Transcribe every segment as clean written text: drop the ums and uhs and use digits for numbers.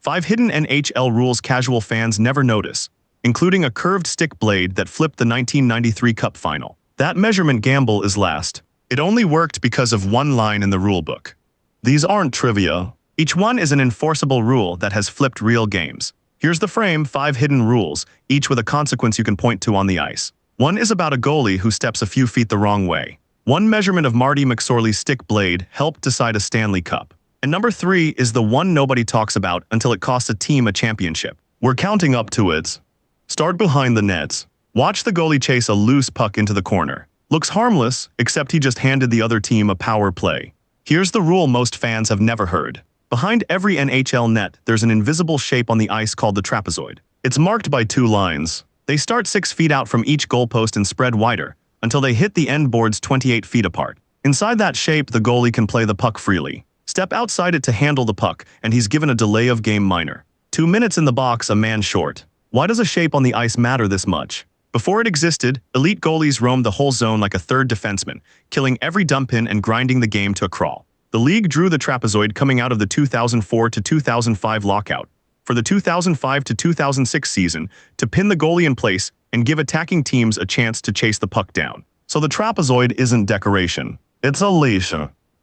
5 hidden NHL rules casual fans never notice, including a curved stick blade that flipped the 1993 Cup final. That measurement gamble is last. It only worked because of one line in the rulebook. These aren't trivia. Each one is an enforceable rule that has flipped real games. Here's the frame: 5 hidden rules, each with a consequence you can point to on the ice. One is about a goalie who steps a few feet the wrong way. One measurement of Marty McSorley's stick blade helped decide a Stanley Cup. And number 3 is the one nobody talks about until it costs a team a championship. We're counting up to it. Start behind the nets. Watch the goalie chase a loose puck into the corner. Looks harmless, except he just handed the other team a power play. Here's the rule most fans have never heard. Behind every NHL net, there's an invisible shape on the ice called the trapezoid. It's marked by 2 lines. They start 6 feet out from each goalpost and spread wider, until they hit the end boards 28 feet apart. Inside that shape, the goalie can play the puck freely. Step outside it to handle the puck, and he's given a delay of game minor. 2 minutes in the box, a man short. Why does a shape on the ice matter this much? Before it existed, elite goalies roamed the whole zone like a third defenseman, killing every dump in and grinding the game to a crawl. The league drew the trapezoid coming out of the 2004 to 2005 lockout for the 2005 to 2006 season to pin the goalie in place and give attacking teams a chance to chase the puck down. So the trapezoid isn't decoration. It's a leash.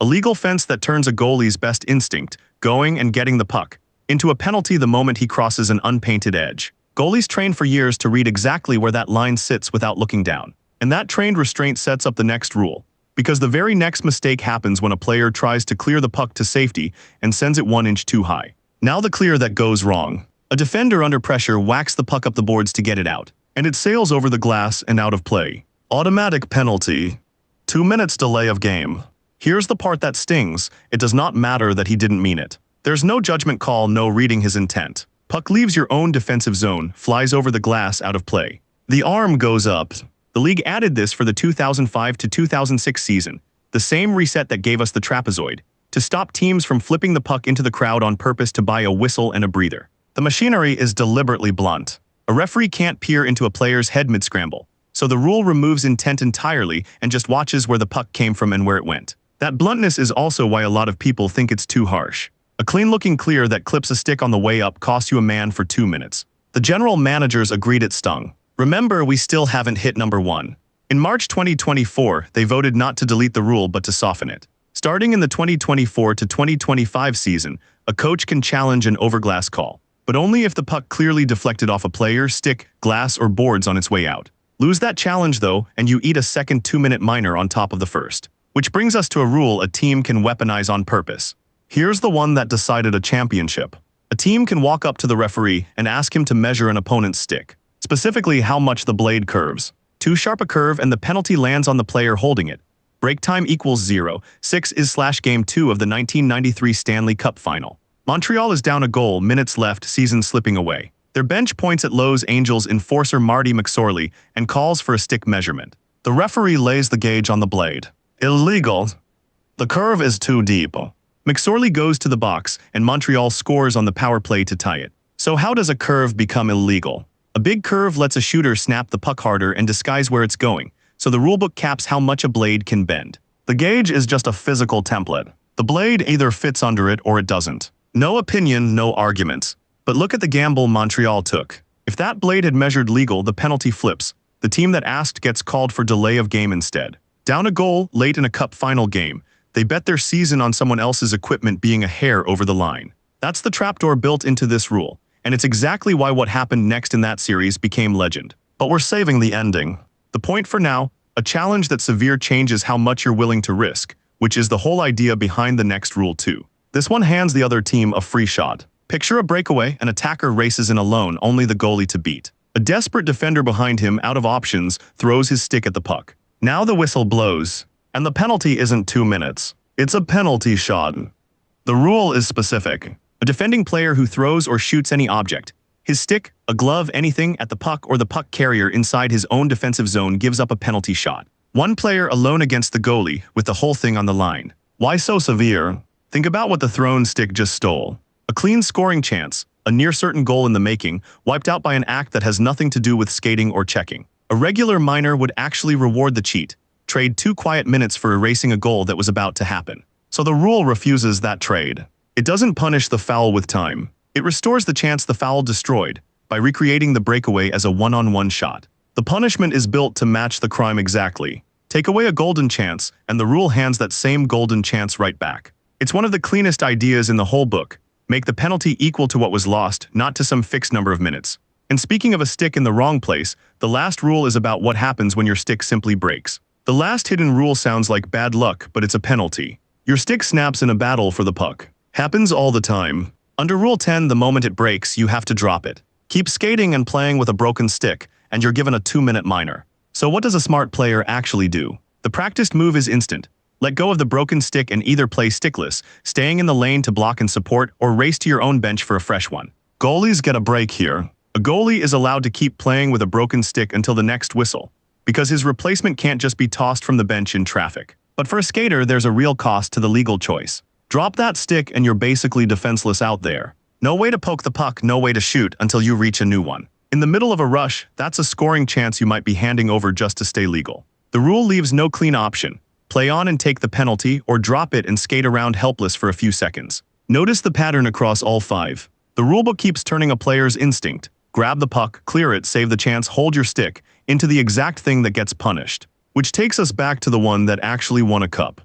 A legal fence that turns a goalie's best instinct, going and getting the puck, into a penalty the moment he crosses an unpainted edge. Goalies train for years to read exactly where that line sits without looking down. And that trained restraint sets up the next rule, because the very next mistake happens when a player tries to clear the puck to safety and sends it 1 inch too high. Now the clear that goes wrong. A defender under pressure whacks the puck up the boards to get it out, and it sails over the glass and out of play. Automatic penalty. 2 minutes delay of game. Here's the part that stings. It does not matter that he didn't mean it. There's no judgment call, no reading his intent. Puck leaves your own defensive zone, flies over the glass, out of play. The arm goes up. The league added this for the 2005 to 2006 season, the same reset that gave us the trapezoid, to stop teams from flipping the puck into the crowd on purpose to buy a whistle and a breather. The machinery is deliberately blunt. A referee can't peer into a player's head mid-scramble, so the rule removes intent entirely and just watches where the puck came from and where it went. That bluntness is also why a lot of people think it's too harsh. A clean-looking clear that clips a stick on the way up costs you a man for 2 minutes. The general managers agreed it stung. Remember, we still haven't hit number 1. In March 2024, they voted not to delete the rule but to soften it. Starting in the 2024 to 2025 season, a coach can challenge an overglass call, but only if the puck clearly deflected off a player, stick, glass, or boards on its way out. Lose that challenge, though, and you eat a second 2-minute minor on top of the first. Which brings us to a rule a team can weaponize on purpose. Here's the one that decided a championship. A team can walk up to the referee and ask him to measure an opponent's stick, specifically how much the blade curves. Too sharp a curve and the penalty lands on the player holding it. Break time equals 0. 6 is /game 2 of the 1993 Stanley Cup final. Montreal is down a goal, minutes left, season slipping away. Their bench points at Los Angeles enforcer Marty McSorley and calls for a stick measurement. The referee lays the gauge on the blade. Illegal. The curve is too deep. McSorley goes to the box, and Montreal scores on the power play to tie it. So how does a curve become illegal? A big curve lets a shooter snap the puck harder and disguise where it's going, so the rulebook caps how much a blade can bend. The gauge is just a physical template. The blade either fits under it or it doesn't. No opinion, no arguments. But look at the gamble Montreal took. If that blade had measured legal, the penalty flips. The team that asked gets called for delay of game instead. Down a goal, late in a cup final game, they bet their season on someone else's equipment being a hair over the line. That's the trapdoor built into this rule, and it's exactly why what happened next in that series became legend. But we're saving the ending. The point for now, a challenge that severe changes how much you're willing to risk, which is the whole idea behind the next rule too. This one hands the other team a free shot. Picture a breakaway, an attacker races in alone, only the goalie to beat. A desperate defender behind him, out of options, throws his stick at the puck. Now the whistle blows. And the penalty isn't 2 minutes. It's a penalty shot. The rule is specific. A defending player who throws or shoots any object, his stick, a glove, anything, at the puck or the puck carrier inside his own defensive zone gives up a penalty shot. One player alone against the goalie, with the whole thing on the line. Why so severe? Think about what the thrown stick just stole. A clean scoring chance, a near-certain goal in the making, wiped out by an act that has nothing to do with skating or checking. A regular minor would actually reward the cheat, trade 2 quiet minutes for erasing a goal that was about to happen. So the rule refuses that trade. It doesn't punish the foul with time. It restores the chance the foul destroyed by recreating the breakaway as a one-on-one shot. The punishment is built to match the crime exactly. Take away a golden chance, and the rule hands that same golden chance right back. It's one of the cleanest ideas in the whole book. Make the penalty equal to what was lost, not to some fixed number of minutes. And speaking of a stick in the wrong place, the last rule is about what happens when your stick simply breaks. The last hidden rule sounds like bad luck, but it's a penalty. Your stick snaps in a battle for the puck. Happens all the time. Under Rule 10, the moment it breaks, you have to drop it. Keep skating and playing with a broken stick, and you're given a 2-minute minor. So what does a smart player actually do? The practiced move is instant. Let go of the broken stick and either play stickless, staying in the lane to block and support, or race to your own bench for a fresh one. Goalies get a break here. A goalie is allowed to keep playing with a broken stick until the next whistle, because his replacement can't just be tossed from the bench in traffic. But for a skater, there's a real cost to the legal choice. Drop that stick and you're basically defenseless out there. No way to poke the puck, no way to shoot until you reach a new one. In the middle of a rush, that's a scoring chance you might be handing over just to stay legal. The rule leaves no clean option. Play on and take the penalty, or drop it and skate around helpless for a few seconds. Notice the pattern across all 5. The rulebook keeps turning a player's instinct. Grab the puck, clear it, save the chance, hold your stick, into the exact thing that gets punished. Which takes us back to the one that actually won a cup.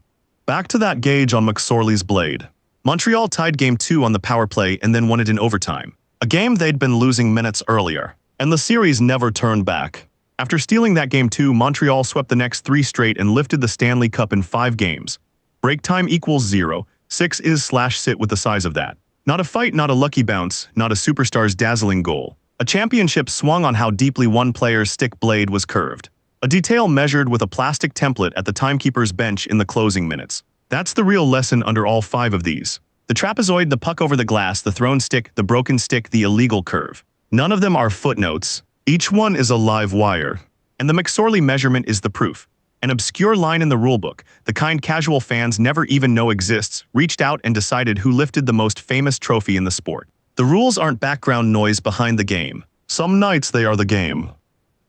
Back to that gauge on McSorley's blade. Montreal tied Game 2 on the power play and then won it in overtime. A game they'd been losing minutes earlier. And the series never turned back. After stealing that Game 2, Montreal swept the next 3 straight and lifted the Stanley Cup in 5 games. Break time equals 0. 6 is/sit with the size of that. Not a fight, not a lucky bounce, not a superstar's dazzling goal. A championship swung on how deeply one player's stick blade was curved. A detail measured with a plastic template at the timekeeper's bench in the closing minutes. That's the real lesson under all 5 of these. The trapezoid, the puck over the glass, the thrown stick, the broken stick, the illegal curve. None of them are footnotes. Each one is a live wire. And the McSorley measurement is the proof. An obscure line in the rulebook, the kind casual fans never even know exists, reached out and decided who lifted the most famous trophy in the sport. The rules aren't background noise behind the game. Some nights they are the game.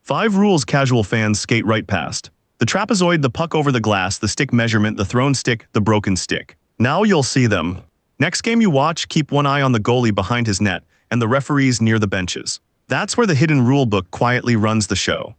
5 rules casual fans skate right past. The trapezoid, the puck over the glass, the stick measurement, the thrown stick, the broken stick. Now you'll see them. Next game you watch, keep one eye on the goalie behind his net and the referees near the benches. That's where the hidden rulebook quietly runs the show.